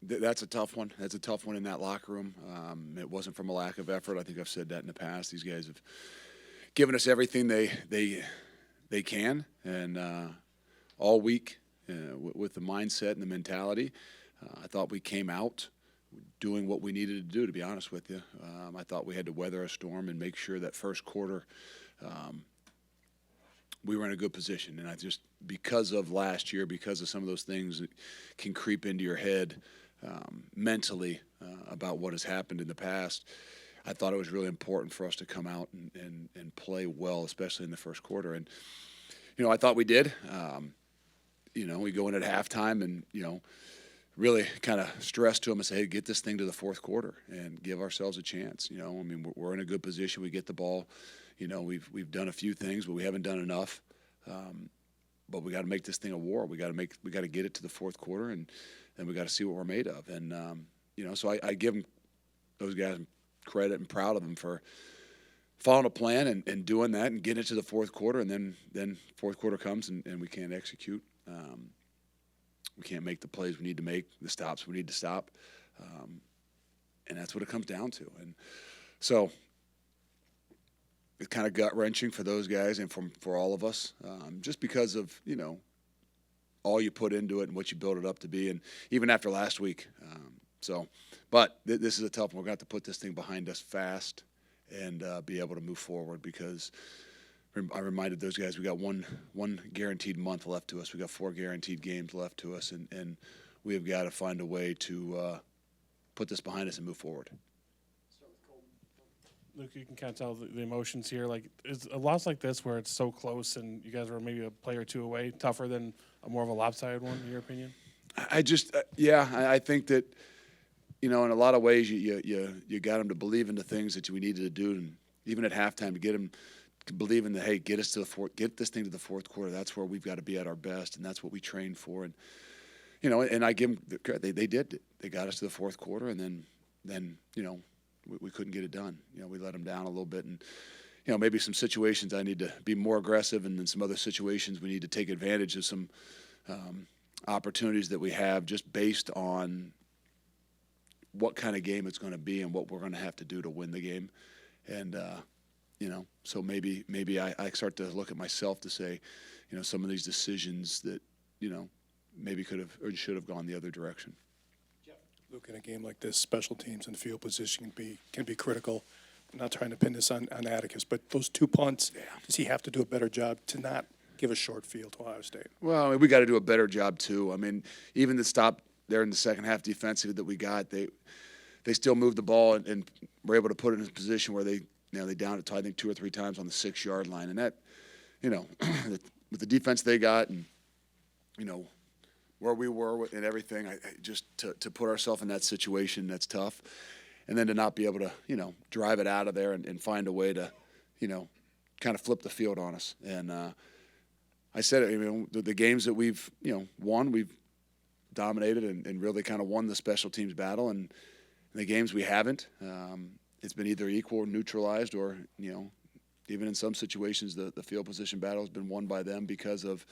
That's a tough one. That's a tough one in that locker room. It wasn't from a lack of effort. I think I've said that in the past. These guys have given us everything they can, and all week with the mindset and the mentality. I thought we came out doing what we needed to do, to be honest with you. I thought we had to weather a storm and make sure that first quarter we were in a good position. And I just, because of last year, because of some of those things that can creep into your head mentally about what has happened in the past, I thought it was really important for us to come out and play well, especially in the first quarter. And, I thought we did. We go in at halftime and, really kind of stress to them and say, hey, get this thing to the fourth quarter and give ourselves a chance. We're in a good position. We get the ball. We've done a few things, but we haven't done enough. But we got to make this thing a war. We got to get it to the fourth quarter, and then we got to see what we're made of. And so I give those guys credit and proud of them for following a plan and doing that and getting it to the fourth quarter. And then fourth quarter comes and we can't execute. We can't make the plays we need to make, the stops we need to stop. And that's what it comes down to. And so it's kind of gut-wrenching for those guys and for all of us, just because of, all you put into it and what you build it up to be. And even after last week. But this is a tough one. We're going to have to put this thing behind us fast and be able to move forward, because I reminded those guys we got one guaranteed month left to us. We got 4 guaranteed games left to us, and we have got to find a way to put this behind us and move forward. Luke, you can kind of tell the emotions here. Like, is a loss like this where it's so close and you guys were maybe a play or two away tougher than a more of a lopsided one, in your opinion? I think that, in a lot of ways you got them to believe in the things that we needed to do, and even at halftime to get them to believe in hey, get this thing to the fourth quarter. That's where we've got to be at our best, and that's what we trained for. And and I give them the credit. They did it. They got us to the fourth quarter, and then we couldn't get it done. We let them down a little bit, and maybe some situations I need to be more aggressive, and then some other situations we need to take advantage of some opportunities that we have just based on what kind of game it's going to be and what we're going to have to do to win the game. And so maybe I start to look at myself to say, some of these decisions that maybe could have or should have gone the other direction. Luke, in a game like this, special teams and field position can be critical. I'm not trying to pin this on Atticus, but those 2 punts, does he have to do a better job to not give a short field to Ohio State? Well, we got to do a better job too. Even the stop there in the second half defensively that we got, they still moved the ball and were able to put it in a position where they downed it, I think, 2 or 3 times on the 6-yard line. And that, with the defense they got and, where we were and everything, I just to put ourselves in that situation, that's tough. And then to not be able to, drive it out of there and find a way to, kind of flip the field on us. And I said it, the games that we've, won, we've dominated and really kind of won the special teams battle. And the games we haven't, it's been either equal or neutralized, or, even in some situations the field position battle has been won by them because of,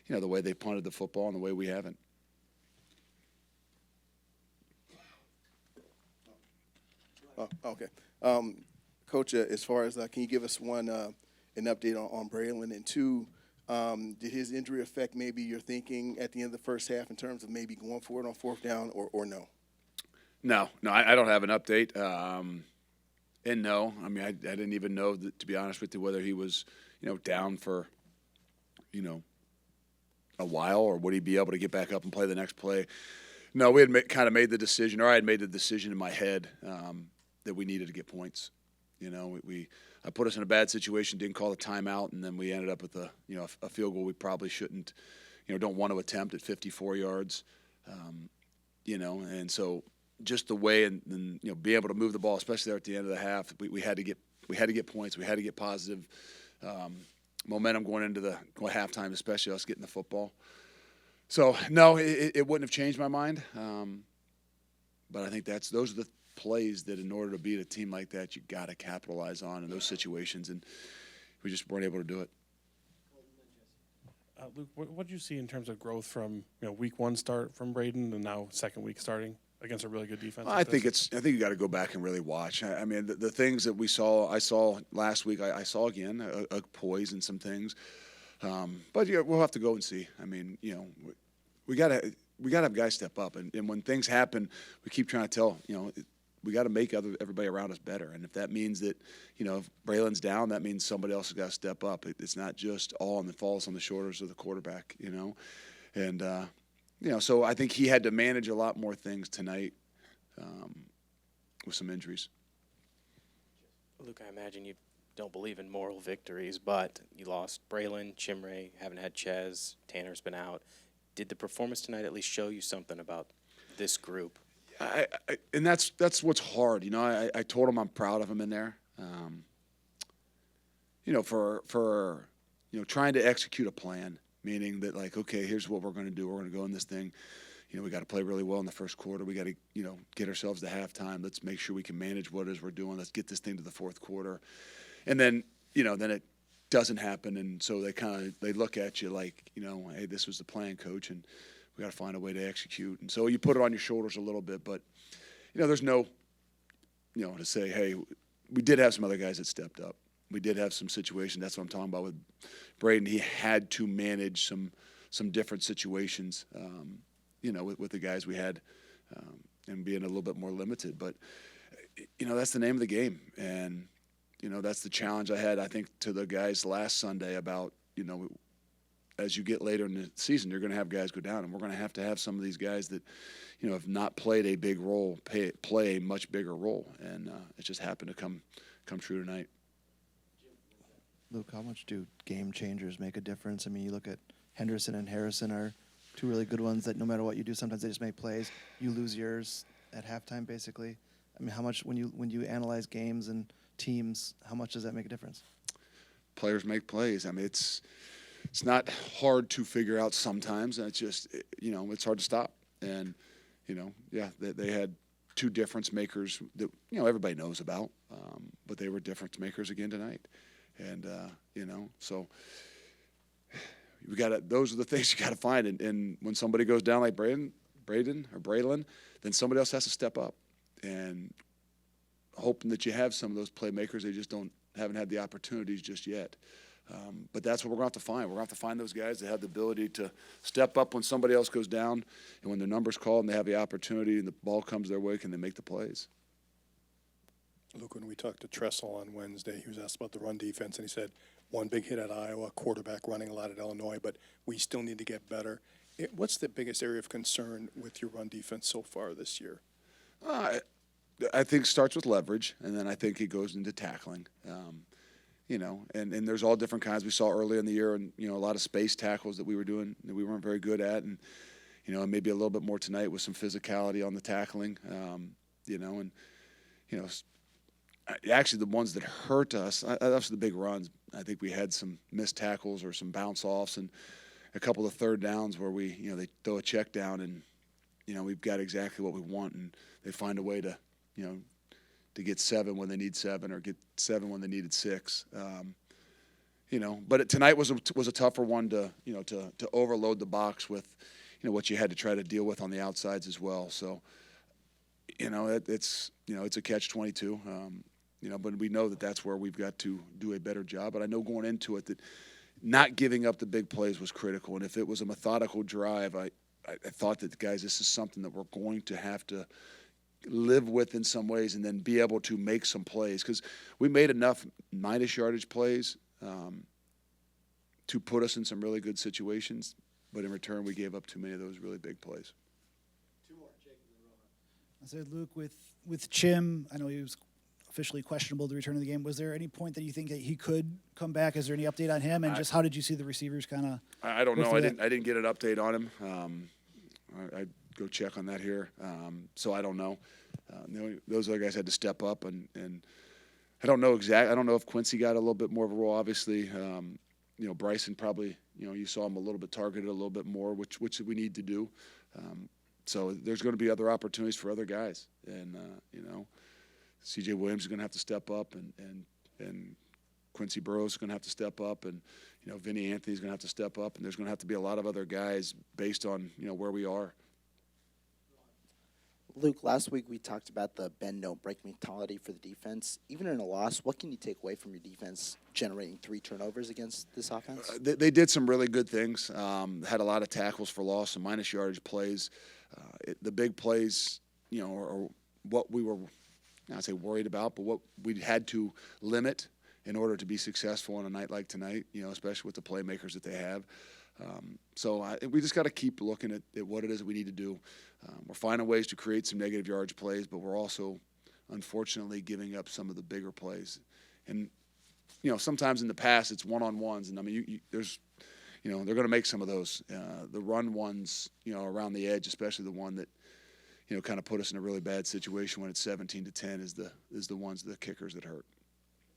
the way they punted the football and the way we haven't. Oh, okay. Coach, as far as can you give us an update on Braylon? And 2, did his injury affect maybe your thinking at the end of the first half in terms of maybe going for it on 4th down or no? No, I don't have an update. And no, I didn't even know, that, to be honest with you, whether he was, down for, a while, or would he be able to get back up and play the next play. No, we had kind of made the decision, or I had made the decision in my head that we needed to get points. I put us in a bad situation, didn't call the timeout, and then we ended up with a field goal we probably shouldn't, don't want to attempt at 54 yards. And so just the way and be able to move the ball, especially there at the end of the half, we had to get points. We had to get positive momentum going into halftime, especially us getting the football. So no, it wouldn't have changed my mind. But I think those are the plays that, in order to beat a team like that, you got to capitalize on in those situations, and we just weren't able to do it. Luke, what did you see in terms of growth from week 1 start from Braden and now second week starting against a really good defense? I think you got to go back and really watch. I mean, the things that I saw last week, I saw again a poise and some things. But yeah, we'll have to go and see. I mean, we got to have guys step up, and when things happen, we keep trying to tell we got to make everybody around us better. And if that means that if Braylon's down, that means somebody else has got to step up. It's not just all on the falls on the shoulders of the quarterback, and. So I think he had to manage a lot more things tonight with some injuries. Luke, I imagine you don't believe in moral victories, but you lost Braylon, Chimray, haven't had Ches, Tanner's been out. Did the performance tonight at least show you something about this group? And that's what's hard. I told him I'm proud of him in there. For trying to execute a plan. Meaning that, like, okay, here's what we're going to do. We're going to go in this thing. We got to play really well in the first quarter. We got to, get ourselves to halftime. Let's make sure we can manage what it is we're doing. Let's get this thing to the fourth quarter. And then, then it doesn't happen. And so they look at you like, hey, this was the plan, coach, and we got to find a way to execute. And so you put it on your shoulders a little bit. But, there's no, to say, hey, we did have some other guys that stepped up. We did have some situations. That's what I'm talking about with Braden. He had to manage some different situations, with the guys we had, and being a little bit more limited. But that's the name of the game, and that's the challenge I had. I think to the guys last Sunday about as you get later in the season, you're going to have guys go down, and we're going to have some of these guys that have not played a big role play a much bigger role, and it just happened to come true tonight. Luke, how much do game changers make a difference? I mean, you look at Henderson and Harrison are two really good ones that no matter what you do, sometimes they just make plays. You lose yours at halftime, basically. I mean, how much when you analyze games and teams, how much does that make a difference? Players make plays. I mean, it's not hard to figure out sometimes, and it's just it's hard to stop. And they had two difference makers that everybody knows about, but they were difference makers again tonight. And so we got those are the things you got to find. And when somebody goes down like Braylon, then somebody else has to step up. And hoping that you have some of those playmakers, they just haven't had the opportunities just yet. But that's what we're going to have to find. We're going to have to find those guys that have the ability to step up when somebody else goes down, and when their number's called and they have the opportunity and the ball comes their way, can they make the plays? Luke, when we talked to Tressel on Wednesday, he was asked about the run defense, and he said one big hit at Iowa, quarterback running a lot at Illinois, but we still need to get better. What's the biggest area of concern with your run defense so far this year? I think it starts with leverage, and then I think it goes into tackling. And there's all different kinds. We saw early in the year, and a lot of space tackles that we were doing that we weren't very good at, and maybe a little bit more tonight with some physicality on the tackling. Actually, the ones that hurt us, that's the big runs. I think we had some missed tackles or some bounce offs, and a couple of third downs where they throw a check down, and we've got exactly what we want, and they find a way to get 7 when they need 7 or get 7 when they needed 6. But tonight was a tougher one to overload the box with what you had to try to deal with on the outsides as well. So it's a catch-22. But we know that that's where we've got to do a better job. But I know going into it that not giving up the big plays was critical. And if it was a methodical drive, I thought that, guys, this is something that we're going to have to live with in some ways and then be able to make some plays. Because we made enough minus yardage plays to put us in some really good situations. But in return, we gave up too many of those really big plays. Two more, Jake. I said, Luke, with Chim, I know he was officially questionable to return to the game. Was there any point that you think that he could come back? Is there any update on him? And just how did you see the receivers kind of? I don't know. I didn't get an update on him. I'd go check on that here. So I don't know. Those other guys had to step up, and I don't know exactly. I don't know if Quincy got a little bit more of a role. Obviously, Bryson probably. You saw him a little bit targeted a little bit more, which we need to do. So there's going to be other opportunities for other guys, and C.J. Williams is going to have to step up, and Quincy Burrows is going to have to step up, and Vinny Anthony's going to have to step up, and there's going to have to be a lot of other guys based on where we are. Luke, last week we talked about the bend don't break mentality for the defense. Even in a loss, what can you take away from your defense generating 3 turnovers against this offense? They did some really good things. Had a lot of tackles for loss, some minus yardage plays. The big plays, are what we were, not say worried about, but what we had to limit in order to be successful on a night like tonight, especially with the playmakers that they have. We just got to keep looking at what it is that we need to do. We're finding ways to create some negative yardage plays, but we're also, unfortunately, giving up some of the bigger plays. And, sometimes in the past it's one-on-ones, and I mean, there's, they're going to make some of those. The run ones, around the edge, especially the one that, kind of put us in a really bad situation when it's 17-10 is the ones, the kickers that hurt.